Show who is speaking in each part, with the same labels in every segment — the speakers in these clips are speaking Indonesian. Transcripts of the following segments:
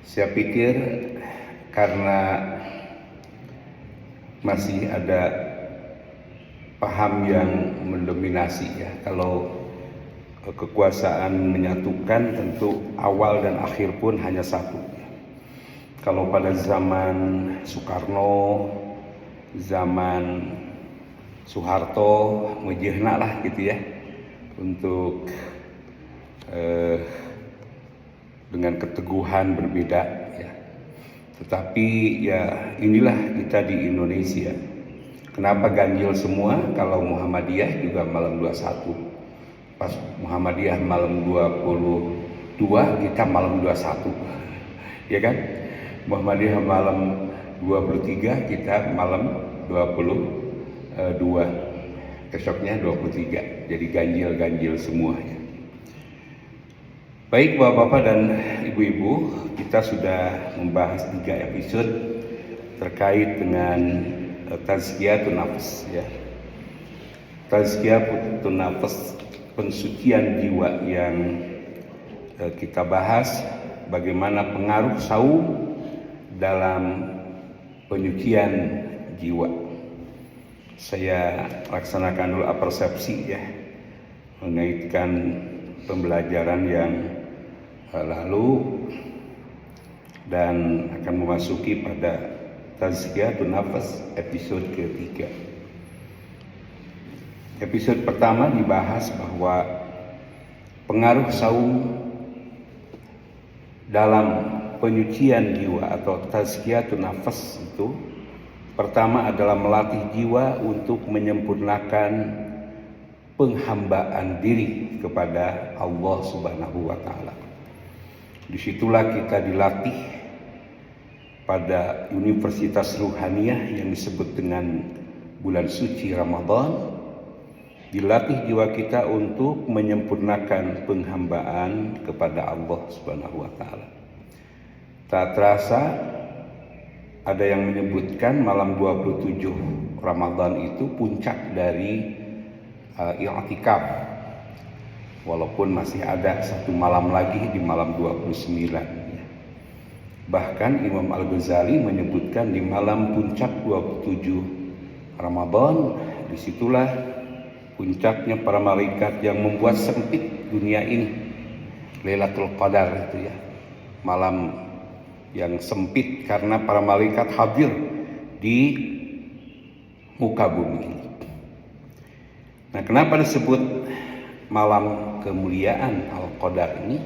Speaker 1: Saya pikir karena masih ada paham yang mendominasi ya, kalau kekuasaan menyatukan tentu awal dan akhir pun hanya satu. Kalau pada zaman Soekarno, zaman Soeharto, ngejehna lah gitu ya, untuk dengan keteguhan berbeda ya. Tetapi ya inilah kita di Indonesia. Kenapa ganjil semua kalau Muhammadiyah juga malam 21. Pas Muhammadiyah malam 22, kita malam 21. Ya kan? Muhammadiyah malam 23, kita malam 22. Besoknya 23. Jadi ganjil-ganjil semuanya. Baik Bapak-bapak dan Ibu-ibu, kita sudah membahas 3 episode terkait dengan tazkiyatun nafs ya. Tazkiyatun nafs, pensucian jiwa, yang kita bahas bagaimana pengaruh saum dalam penyucian jiwa. Saya laksanakan dulu apersepsi ya, mengaitkan pembelajaran yang lalu dan akan memasuki pada tazkiyatun nafs episode ketiga. Episode pertama dibahas bahwa pengaruh saum dalam penyucian jiwa atau tazkiyatun nafs itu pertama adalah melatih jiwa untuk menyempurnakan penghambaan diri kepada Allah Subhanahu wa taala. Disitulah kita dilatih pada Universitas Ruhaniyah yang disebut dengan bulan suci Ramadan. Dilatih jiwa kita untuk menyempurnakan penghambaan kepada Allah Subhanahu wa taala. Tak terasa ada yang menyebutkan malam 27 Ramadan itu puncak dari i'tikaf, walaupun masih ada satu malam lagi di malam 29. Bahkan Imam Al-Ghazali menyebutkan di malam puncak 27 Ramadan, disitulah puncaknya para malaikat yang membuat sempit dunia ini. Lailatul Qadar itu ya, malam yang sempit karena para malaikat hadir di muka bumi ini. Nah, kenapa disebut malam kemuliaan Al-Qadar ini?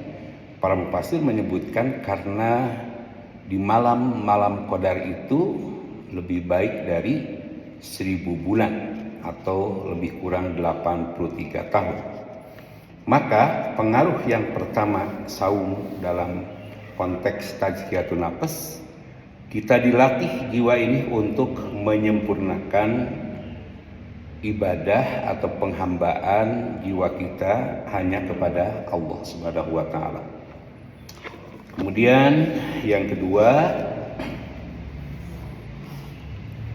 Speaker 1: Para mufassir menyebutkan karena di malam-malam Qadar itu lebih baik dari 1000 bulan atau lebih kurang 83 tahun. Maka pengaruh yang pertama saum dalam konteks tazkiyatun nafs, kita dilatih jiwa ini untuk menyempurnakan ibadah atau penghambaan jiwa kita hanya kepada Allah Subhanahu wa taala. Kemudian yang kedua,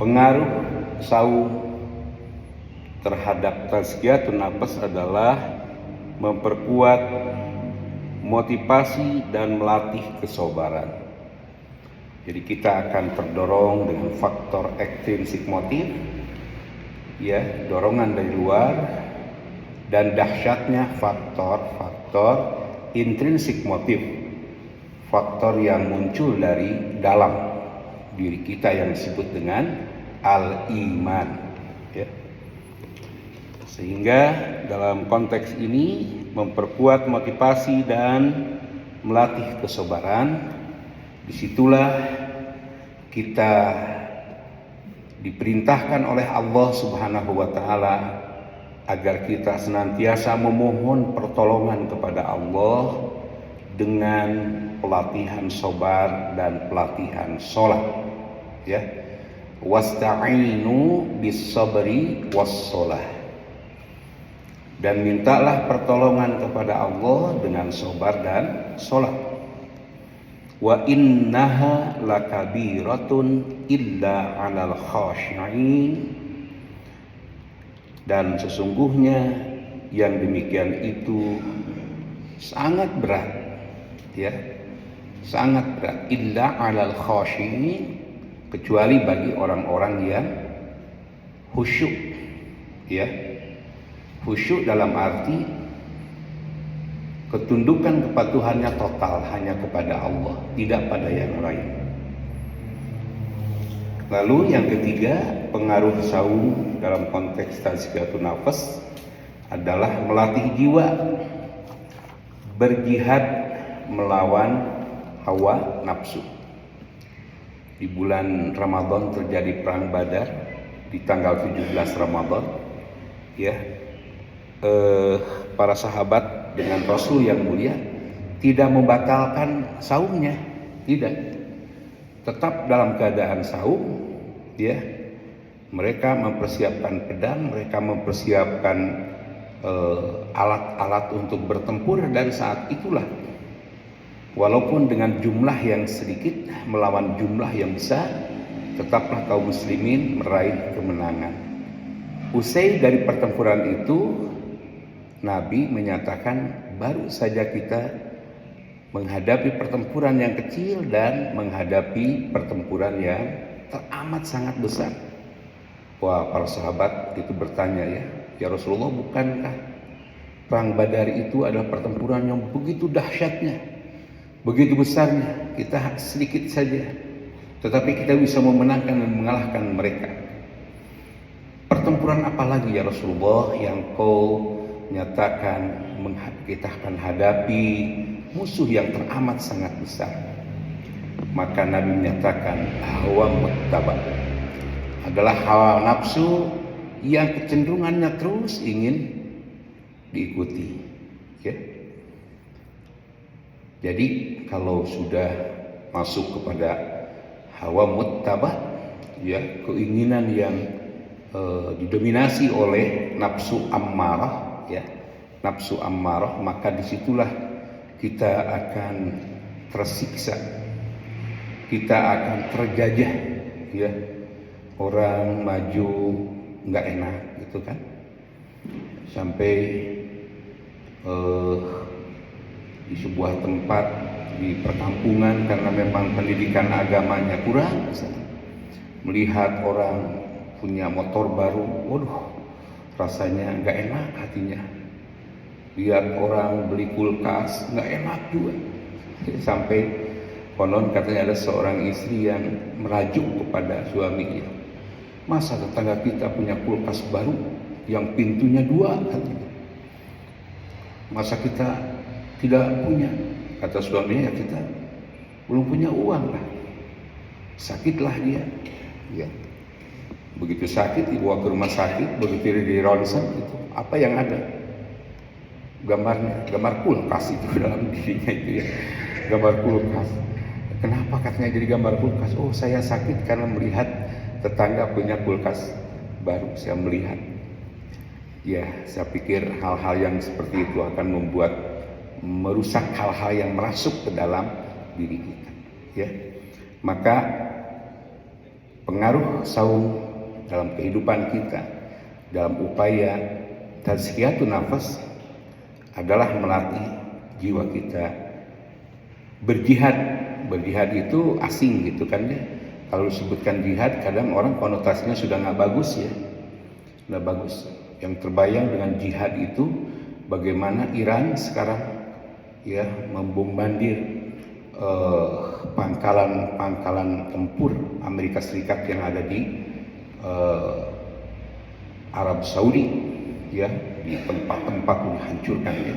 Speaker 1: pengaruh saum terhadap tazkiyatun nafs adalah memperkuat motivasi dan melatih kesabaran. Jadi kita akan terdorong dengan faktor extrinsic motif ya, dorongan dari luar, dan dahsyatnya faktor-faktor intrinsik motif, faktor yang muncul dari dalam diri kita yang disebut dengan al-iman ya. Sehingga dalam konteks ini memperkuat motivasi dan melatih kesabaran. Disitulah kita diperintahkan oleh Allah Subhanahu wa taala agar kita senantiasa memohon pertolongan kepada Allah dengan pelatihan sabar dan pelatihan sholat ya. Wasta'inu bis sabri was sholah, dan mintalah pertolongan kepada Allah dengan sabar dan sholat. Wa innaha lakabiratun illa 'alal khashi'in, dan sesungguhnya yang demikian itu sangat berat ya sangat berat. Illa 'alal khashiyin, kecuali bagi orang-orang yang khusyuk, ya. Khusyuk dalam arti ketundukan kepatuhannya total hanya kepada Allah, tidak pada yang lain. Lalu yang ketiga, pengaruh saum dalam konteks tazkiyatun nafas adalah melatih jiwa berjihad melawan hawa nafsu. Di bulan Ramadan terjadi perang Badar di tanggal 17 Ramadan, ya. Para sahabat dengan Rasul yang mulia tidak membatalkan saumnya, tidak, tetap dalam keadaan saum, ya. Mereka mempersiapkan pedang, mereka mempersiapkan alat-alat untuk bertempur, dan saat itulah, walaupun dengan jumlah yang sedikit melawan jumlah yang besar, tetaplah kaum muslimin meraih kemenangan. Usai dari pertempuran itu, Nabi menyatakan baru saja kita menghadapi pertempuran yang kecil dan menghadapi pertempuran yang teramat sangat besar. Wah, para sahabat itu bertanya, ya Rasulullah, bukankah perang Badar itu adalah pertempuran yang begitu dahsyatnya, begitu besarnya? Kita sedikit saja, tetapi kita bisa memenangkan dan mengalahkan mereka. Pertempuran apa lagi ya Rasulullah yang kau nyatakan kita akan hadapi musuh yang teramat sangat besar? Maka Nabi menyatakan hawa muttaba adalah hawa nafsu yang kecenderungannya terus ingin diikuti, ya. Jadi kalau sudah masuk kepada hawa muttaba, ya, keinginan yang didominasi oleh nafsu ammarah, ya, nafsu ammarah, maka disitulah kita akan tersiksa, kita akan terjajah, ya. Orang maju nggak enak, gitu kan, sampai di sebuah tempat di perkampungan, karena memang pendidikan agamanya kurang, melihat orang punya motor baru, waduh, rasanya nggak enak hatinya. Lihat orang beli kulkas, nggak enak juga. Sampai konon katanya ada seorang istri yang merajuk kepada suaminya, masa tetangga kita punya kulkas baru yang pintunya 2, katanya. Masa kita tidak punya? Kata suaminya, ya kita belum punya uang lah. Sakitlah dia, ya. Begitu sakit dibawa ke rumah sakit, begitu di ronsen itu apa yang ada? Gambarnya, gambar kulkas itu dalam dirinya itu, ya. Gambar kulkas. Kenapa katanya jadi gambar kulkas? Oh, saya sakit karena melihat tetangga punya kulkas baru. Saya melihat. Ya, saya pikir hal-hal yang seperti itu akan merusak hal-hal yang merasuk ke dalam diri kita, ya. Maka pengaruh saum dalam kehidupan kita, dalam upaya tazkiyatun nafas, adalah melatih jiwa kita berjihad. Berjihad itu asing, gitu kan, ya. Kalau disebutkan jihad, kadang orang konotasinya sudah nggak bagus, ya, nggak bagus. Yang terbayang dengan jihad itu bagaimana Iran sekarang, ya, membombardir pangkalan tempur Amerika Serikat yang ada di Arab Saudi, ya, di tempat-tempat dihancurkan, ya,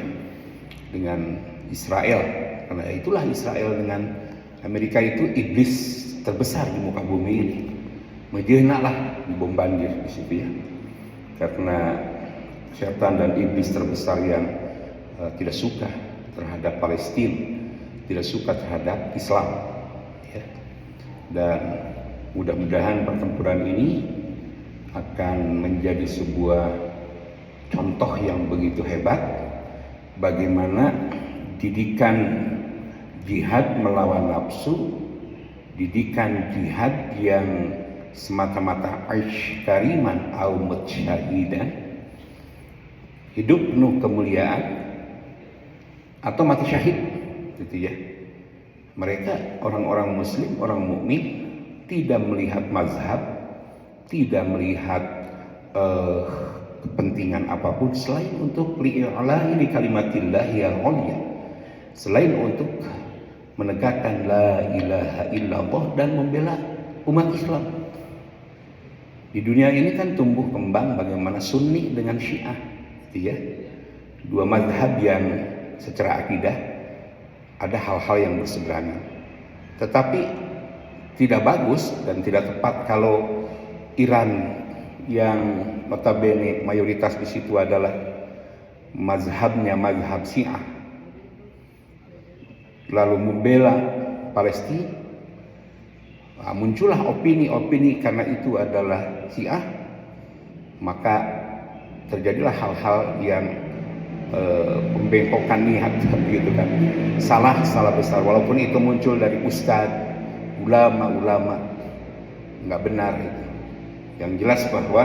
Speaker 1: dengan Israel. Karena itulah Israel dengan Amerika itu iblis terbesar di muka bumi ini. Medina lah dibombardir di situ, ya, karena setan dan iblis terbesar yang tidak suka terhadap Palestina, tidak suka terhadap Islam, ya. Dan mudah-mudahan pertempuran ini akan menjadi sebuah contoh yang begitu hebat bagaimana didikan jihad melawan nafsu, didikan jihad yang semata-mata aish kariman au mutsyahidan, hidup penuh kemuliaan atau mati syahid, gitu, ya. Mereka orang-orang muslim, orang mukmin, tidak melihat mazhab, tidak melihat kepentingan apapun selain untuk li'ala'i kalimatillah yang ulia, selain untuk menegakkan la ilaha illallah dan membela umat Islam. Di dunia ini kan tumbuh kembang bagaimana Sunni dengan Syiah, gitu ya. Dua mazhab yang secara akidah ada hal-hal yang berseberangan. Tetapi tidak bagus dan tidak tepat kalau Iran yang notabene mayoritas di situ adalah mazhabnya mazhab Syiah, lalu membela Palestina. Muncullah opini-opini karena itu adalah Syiah, maka terjadilah hal-hal yang pembengkokan niat, begitu kan, salah besar, walaupun itu muncul dari ustadz, ulama, nggak benar itu. Yang jelas bahwa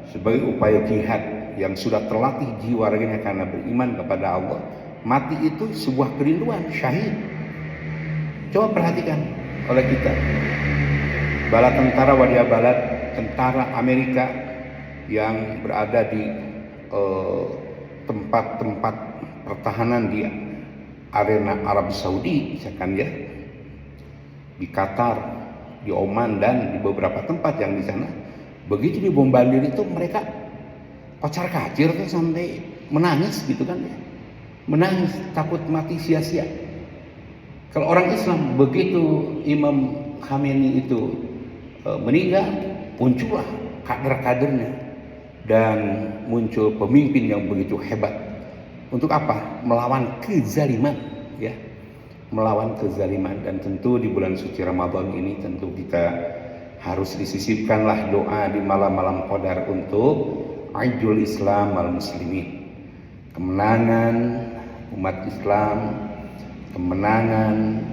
Speaker 1: sebagai upaya jihad yang sudah terlatih jiwa raganya karena beriman kepada Allah, mati itu sebuah kerinduan, syahid. Coba perhatikan oleh kita, bala tentara wadia balat, tentara Amerika yang berada di tempat-tempat pertahanan di arena Arab Saudi, misalkan ya, di Qatar, di Oman dan di beberapa tempat yang di sana, begitu dibombardir itu mereka kocar kacir tuh sampai menangis, gitu kan ya, menangis takut mati sia-sia. Kalau orang Islam, begitu Imam Khamenei itu meninggal, muncullah kader-kadernya dan muncul pemimpin yang begitu hebat. Untuk apa? Melawan kezaliman, ya, melawan kezaliman. Dan tentu di bulan suci Ramadan ini tentu kita harus disisipkanlah doa di malam-malam qadar untuk Aidul Islam wal Muslimin, kemenangan umat Islam, kemenangan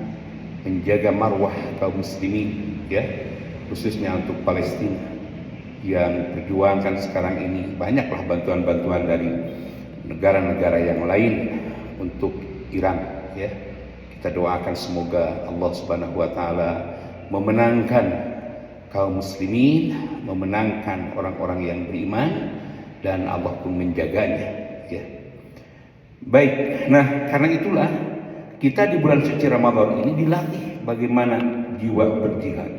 Speaker 1: menjaga marwah kaum muslimin, ya, khususnya untuk Palestina yang berjuangkan sekarang ini. Banyaklah bantuan-bantuan dari negara-negara yang lain untuk Iran, ya. Kita doakan semoga Allah Subhanahu wa taala memenangkan kaum muslimin, memenangkan orang-orang yang beriman, dan Allah pun menjaganya, ya. Baik, nah karena itulah kita di bulan suci Ramadan ini dilatih bagaimana jiwa berjihad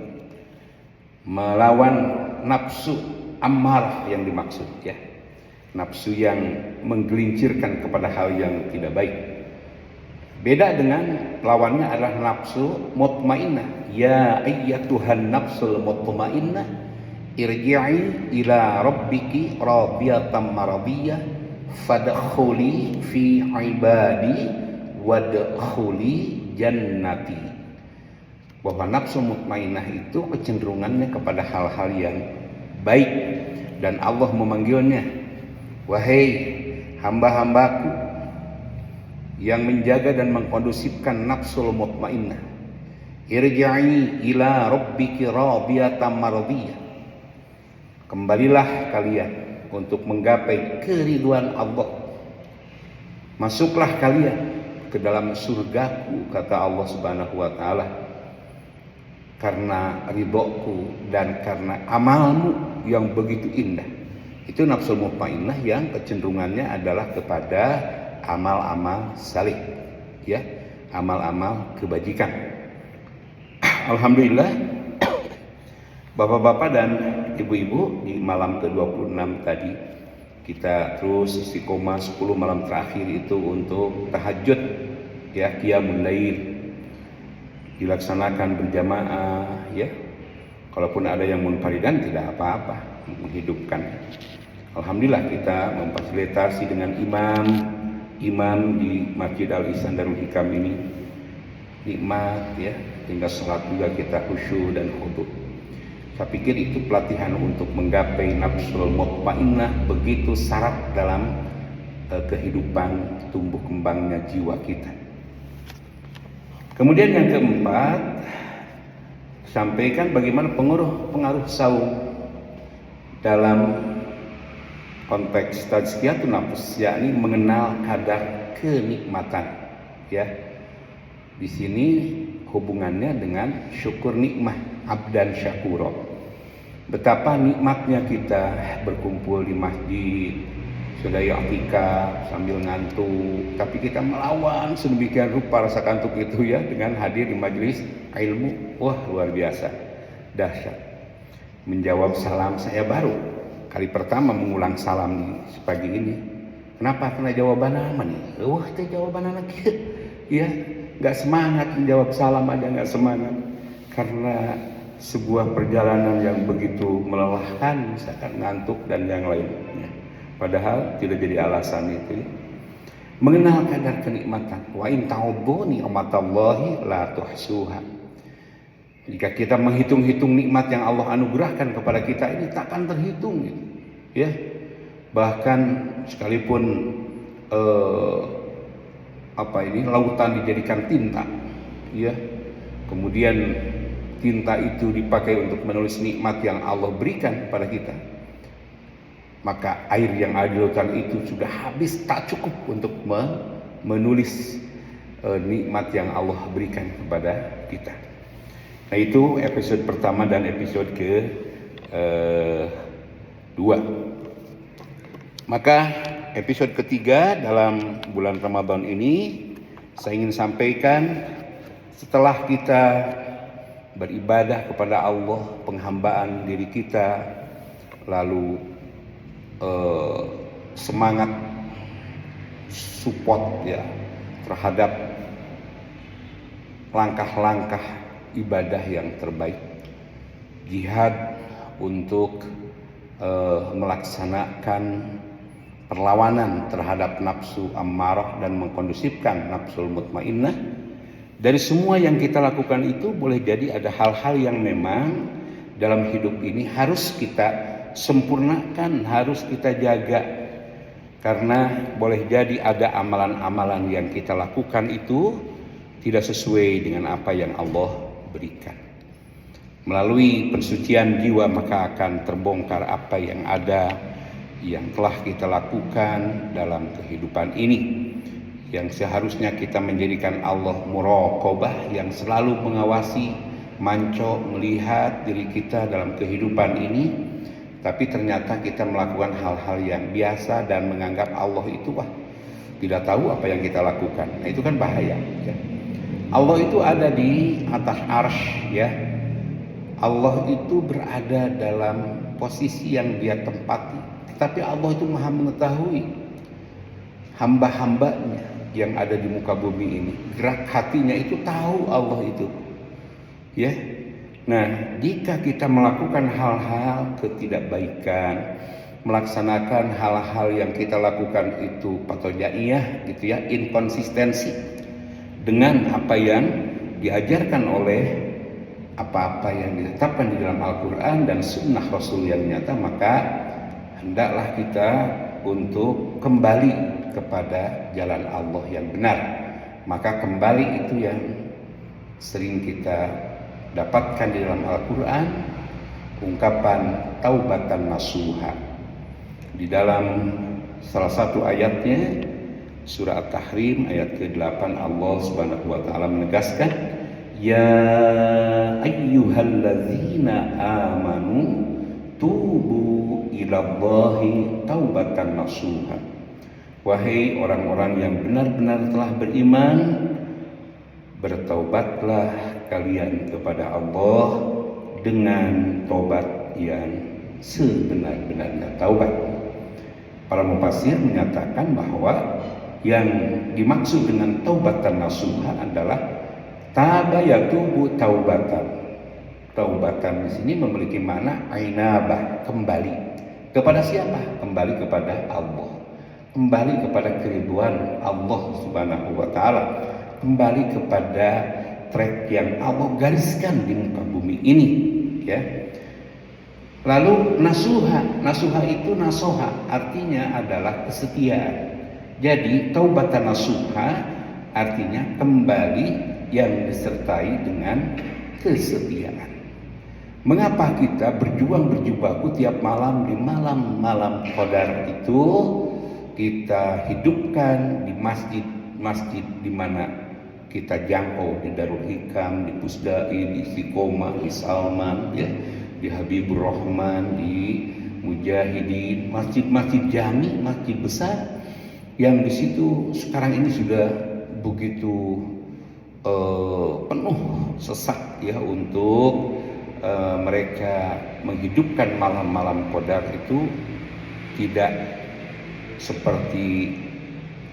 Speaker 1: melawan nafsu ammarah yang dimaksud, ya, nafsu yang menggelincirkan kepada hal yang tidak baik. Beda dengan lawannya adalah nafsu mutmainnah. Ya ayyatuhan nafsul mutmainnah irji'i ila rabbiki radiyatan maradiyah fadkhuli fi ibadi wadkhuli jannati. Bahwa nafsu mutmainnah itu kecenderungannya kepada hal-hal yang baik, dan Allah memanggilnya, wahai hamba-hambaku yang menjaga dan mengkondusifkan nafsul mutmainnah, irji'i ila rabbiki radiyatan maradiyah, kembalilah kalian untuk menggapai keriduan Allah, masuklah kalian ke dalam surgaku, kata Allah Subhanahu wa taala, karena ridhoku dan karena amalmu yang begitu indah. Itu nafsu mutmainnah yang kecenderungannya adalah kepada amal-amal salih, ya, amal-amal kebajikan. Alhamdulillah, Bapak-bapak dan ibu-ibu, di malam ke-26 tadi kita terus istiqomah 10 malam terakhir itu untuk tahajud, ya, qiyamul lail, dilaksanakan berjamaah, ya. Kalaupun ada yang munfaridan tidak apa-apa, menghidupkan. Alhamdulillah kita memfasilitasi dengan imam di Masjid Al-Ihsan Darul Hikam ini, nikmat, ya, hingga sholat juga kita khusyuk dan khudu. Saya pikir itu pelatihan untuk menggapai nafsul mutmainnah, begitu syarat dalam kehidupan tumbuh kembangnya jiwa kita. Kemudian yang keempat, sampaikan bagaimana pengaruh saum dalam konteks tazkiyatun nafs, yakni mengenal kadar kenikmatan, ya. Di sini hubungannya dengan syukur nikmah, abdan syakuro. Betapa nikmatnya kita berkumpul di masjid, sudah i'tikaf sambil ngantuk, tapi kita melawan sedemikian rupa rasa kantuk itu ya dengan hadir di majelis ilmu. Wah, luar biasa, dahsyat. Menjawab salam saya baru kali pertama mengulang salam di pagi ini. Kenapa? Kena jawaban apa nih? Wah, itu jawaban anak ya, nggak semangat menjawab salam aja nggak semangat karena sebuah perjalanan yang begitu melelahkan, misalkan ngantuk dan yang lainnya. Padahal tidak jadi alasan itu. Mengenal kadar kenikmatan. Wa in ta'udzu ni'matallahi la tuhsuha. Jika kita menghitung-hitung nikmat yang Allah anugerahkan kepada kita ini takkan terhitung gitu. Ya. Bahkan sekalipun lautan dijadikan tinta, ya. Kemudian tinta itu dipakai untuk menulis nikmat yang Allah berikan pada kita. Maka air yang ada di lautan itu sudah habis, tak cukup untuk menulis nikmat yang Allah berikan kepada kita. Nah, itu episode pertama dan episode kedua. Maka episode ketiga dalam bulan Ramadan ini saya ingin sampaikan, setelah kita beribadah kepada Allah, penghambaan diri kita, lalu semangat support ya terhadap langkah-langkah ibadah yang terbaik, jihad untuk melaksanakan perlawanan terhadap nafsu ammarah dan mengkondusifkan nafsul mutmainnah. Dari semua yang kita lakukan itu boleh jadi ada hal-hal yang memang dalam hidup ini harus kita sempurnakan, harus kita jaga, karena boleh jadi ada amalan-amalan yang kita lakukan itu tidak sesuai dengan apa yang Allah berikan. Melalui pensucian jiwa maka akan terbongkar apa yang ada yang telah kita lakukan dalam kehidupan ini, yang seharusnya kita menjadikan Allah muraqabah yang selalu mengawasi, manco melihat diri kita dalam kehidupan ini. Tapi ternyata kita melakukan hal-hal yang biasa dan menganggap Allah itu tidak tahu apa yang kita lakukan. Nah, itu kan bahaya ya. Allah itu ada di atas arsy ya. Allah itu berada dalam posisi yang dia tempati. Tapi Allah itu maha mengetahui hamba-hambanya yang ada di muka bumi ini. Gerak hatinya itu tahu Allah itu ya. Nah, jika kita melakukan hal-hal ketidakbaikan, melaksanakan hal-hal yang kita lakukan itu patojaiyah gitu ya, inkonsistensi dengan apa yang diajarkan oleh apa-apa yang ditetapkan di dalam Al-Quran dan sunnah Rasul yang nyata, maka hendaklah kita untuk kembali kepada jalan Allah yang benar. Maka kembali itu yang sering kita dapatkan di dalam Al-Quran, ungkapan taubatan nasuha. Di dalam salah satu ayatnya, surah At-Tahrim ayat ke-8, Allah Subhanahu wa taala menegaskan, ya ayyuhalladzina amanu tubu ilallahi taubatan nasuha. Wahai orang-orang yang benar-benar telah beriman, bertaubatlah kalian kepada Allah dengan taubat yang sebenar-benarnya taubat. Para mufassir menyatakan bahwa yang dimaksud dengan taubatan nasuha adalah taba yatubu taubatan. Taubatan di sini memiliki makna ainabah, kembali. Kepada siapa? Kembali kepada Allah. Kembali kepada keriduan Allah Subhanahu wa taala. Kembali kepada track yang Allah gariskan di muka bumi ini ya. Lalu nasuha itu nasoha artinya adalah kesetiaan. Jadi taubatan nasuha artinya kembali yang disertai dengan kesetiaan. Mengapa kita berjuang berjibaku tiap malam di malam-malam qadar itu kita hidupkan di masjid di mana kita jangkau di Darul Hikam, di Pusdai, di Istiqomah, di Salman, ya, di Habibur Rahman, di Mujahidin, masjid-masjid jami, masjid besar yang di situ sekarang ini sudah begitu penuh sesak ya untuk mereka menghidupkan malam-malam qadar itu tidak seperti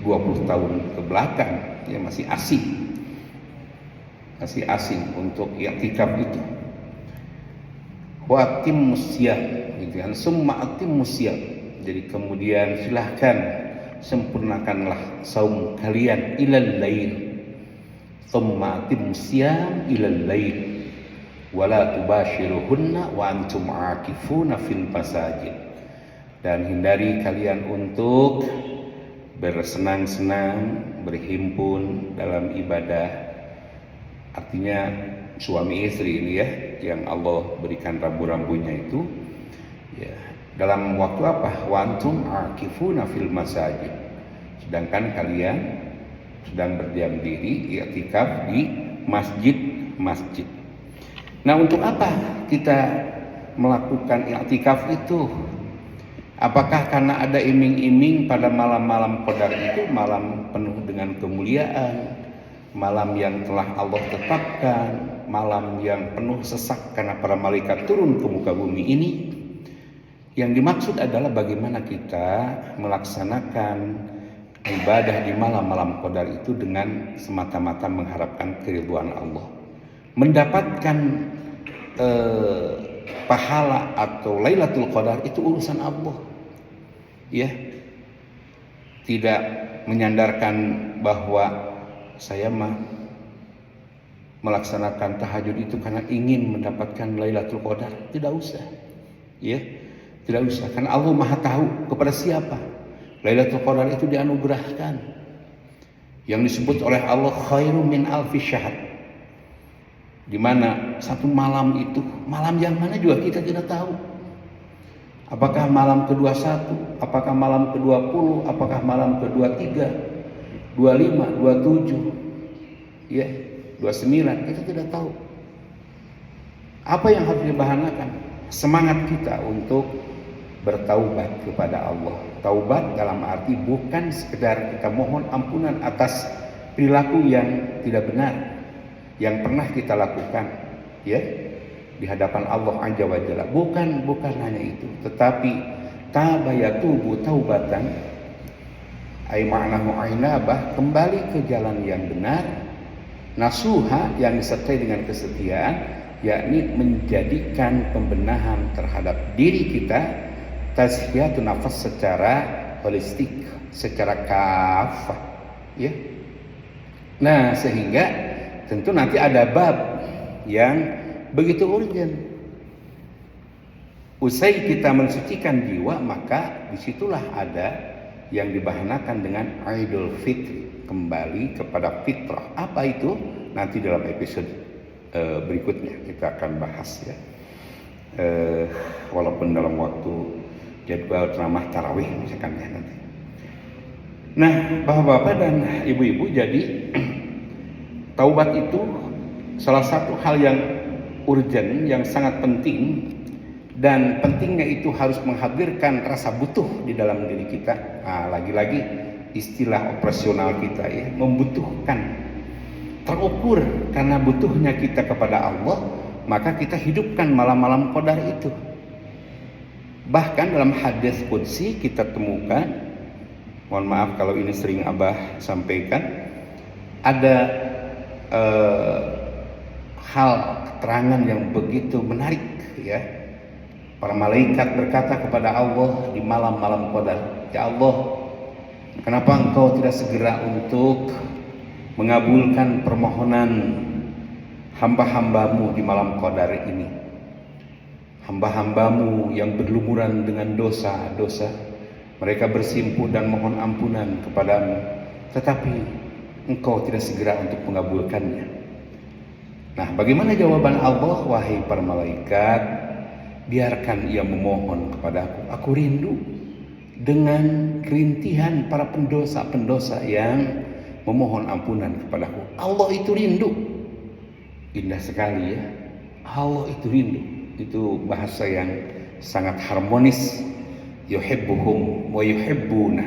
Speaker 1: 20 tahun ke belakang ya, masih asing untuk i'tikaf itu. Wa atimmus siyam gitu kan, summa atimmus siyam. Jadi kemudian silahkan sempurnakanlah saum kalian ilal lail, summa atimmus siyam ilal lail wala tubashiruhunna wa antum aakifuna fil masajid. Dan hindari kalian untuk bersenang-senang, berhimpun dalam ibadah. Artinya suami istri ini ya, yang Allah berikan rambu-rambunya itu ya, dalam waktu apa? Wa antum aakifuna fil masajid. Sedangkan kalian sedang berdiam diri i'tikaf di masjid-masjid. Nah, untuk apa kita melakukan i'tikaf itu? Apakah karena ada iming-iming pada malam-malam qadar itu, malam penuh dengan kemuliaan, malam yang telah Allah tetapkan, malam yang penuh sesak karena para malaikat turun ke muka bumi ini? Yang dimaksud adalah bagaimana kita melaksanakan ibadah di malam-malam qadar itu dengan semata-mata mengharapkan keridhaan Allah, mendapatkan pahala atau Lailatul Qadar itu urusan Allah ya, tidak menyandarkan bahwa saya melaksanakan tahajud itu karena ingin mendapatkan Lailatul Qadar. Tidak usah ya, tidak usah, karena Allah Maha tahu kepada siapa Lailatul Qadar itu dianugerahkan, yang disebut oleh Allah khairum min alfi syahr, di mana satu malam itu, malam yang mana juga kita tidak tahu. Apakah malam ke-21, apakah malam ke-20, apakah malam ke-23, 25, 27, ya, 29, kita tidak tahu. Apa yang harus dibahanakan? Semangat kita untuk bertaubat kepada Allah. Taubat dalam arti bukan sekedar kita mohon ampunan atas perilaku yang tidak benar yang pernah kita lakukan ya di hadapan Allah Azza wa Jalla. Bukan hanya itu, tetapi tabayatubu taubatan ay ma'nahu ainabah, kembali ke jalan yang benar, nasuha yang disertai dengan kesetiaan, yakni menjadikan pembenahan terhadap diri kita, tazkiyatun nafas secara holistik, secara kafah ya. Nah, sehingga tentu nanti ada bab yang begitu urgen. Usai kita mensucikan jiwa, maka disitulah ada yang dibahanakan dengan Idul Fitri, kembali kepada fitrah. Apa itu? Nanti dalam episode berikutnya kita akan bahas ya. Walaupun dalam waktu jadwal ceramah tarawih misalkan ya nanti. Nah, bapak-bapak dan ibu-ibu, jadi taubat itu salah satu hal yang urgen, yang sangat penting, dan pentingnya itu harus menghadirkan rasa butuh di dalam diri kita. Nah, lagi-lagi istilah operasional kita ya, membutuhkan, terukur karena butuhnya kita kepada Allah, maka kita hidupkan malam-malam qadar itu. Bahkan dalam hadis qudsi kita temukan, mohon maaf kalau ini sering Abah sampaikan, ada hal keterangan yang begitu menarik ya. Para malaikat berkata kepada Allah di malam-malam qadar, ya Allah, kenapa engkau tidak segera untuk mengabulkan permohonan hamba-hambamu di malam qadar ini? Hamba-hambamu yang berlumuran dengan dosa-dosa, mereka bersimpuh dan mohon ampunan kepadamu, tetapi engkau tidak segera untuk mengabulkannya. Nah, bagaimana jawaban Allah? Wahai para malaikat, biarkan ia memohon kepadaku. Aku rindu dengan rintihan para pendosa-pendosa yang memohon ampunan kepadaku. Allah itu rindu. Indah sekali ya. Allah itu rindu. Itu bahasa yang sangat harmonis. Yuhibbuhum wa yuhibbuna.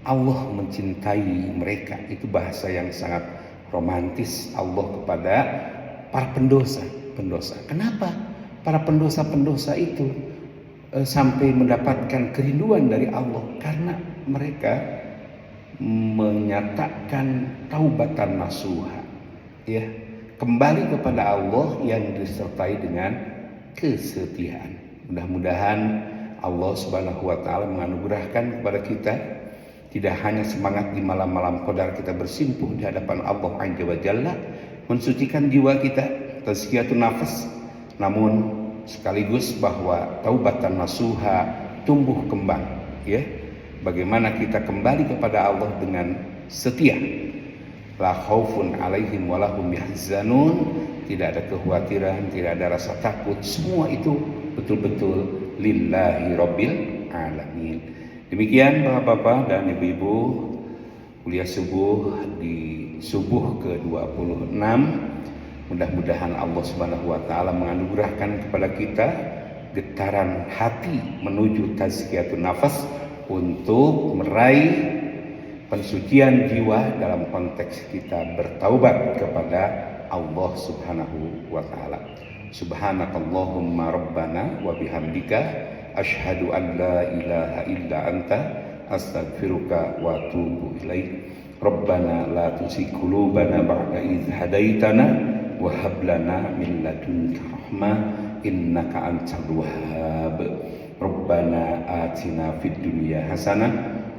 Speaker 1: Allah mencintai mereka. Itu bahasa yang sangat romantis Allah kepada para pendosa. Kenapa para pendosa itu sampai mendapatkan kerinduan dari Allah? Karena mereka menyatakan taubatan nasuha, ya, kembali kepada Allah yang disertai dengan kesetiaan. Mudah-mudahan Allah Subhanahu wa taala menganugerahkan kepada kita tidak hanya semangat di malam-malam qadar kita bersimpuh di hadapan Allah Azza wa Jalla, mensucikan jiwa kita, tazkiyatun nafas, namun sekaligus bahwa taubatan nasuha tumbuh kembang, ya. Bagaimana kita kembali kepada Allah dengan setia. La khaufun alaihim walahum yahzanun. Tidak ada kekhawatiran, tidak ada rasa takut. Semua itu betul-betul lillahi rabbil alamin. Demikian Bapak-bapak dan Ibu-ibu, kuliah subuh di subuh ke-26. Mudah-mudahan Allah Subhanahu wa taala menganugerahkan kepada kita getaran hati menuju tazkiyatun nafas untuk meraih pensucian jiwa dalam konteks kita bertaubat kepada Allah Subhanahu wa taala. Subhanakallahumma rabbana wa bihamdika asyhadu an la ilaha illa anta astaghfiruka wa atubu ilaik. Rabbana la tuzigh qulubana ba'da idh hadaitana wa hab lana min ladunka rahmah innaka antal wahhab. Rabbana atina fid dunya hasanah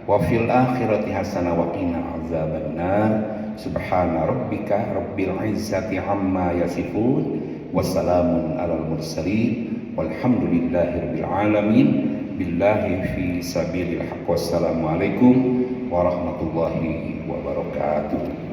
Speaker 1: wa fil akhirati hasanah wa qina azabannar. Subhana rabbika rabbil izzati amma yasifun wa salamun alal mursalin walhamdulillahi rabbil alamin. Billahi fi sabilil haqq. Wassalamualaikum warahmatullahi wabarakatuh.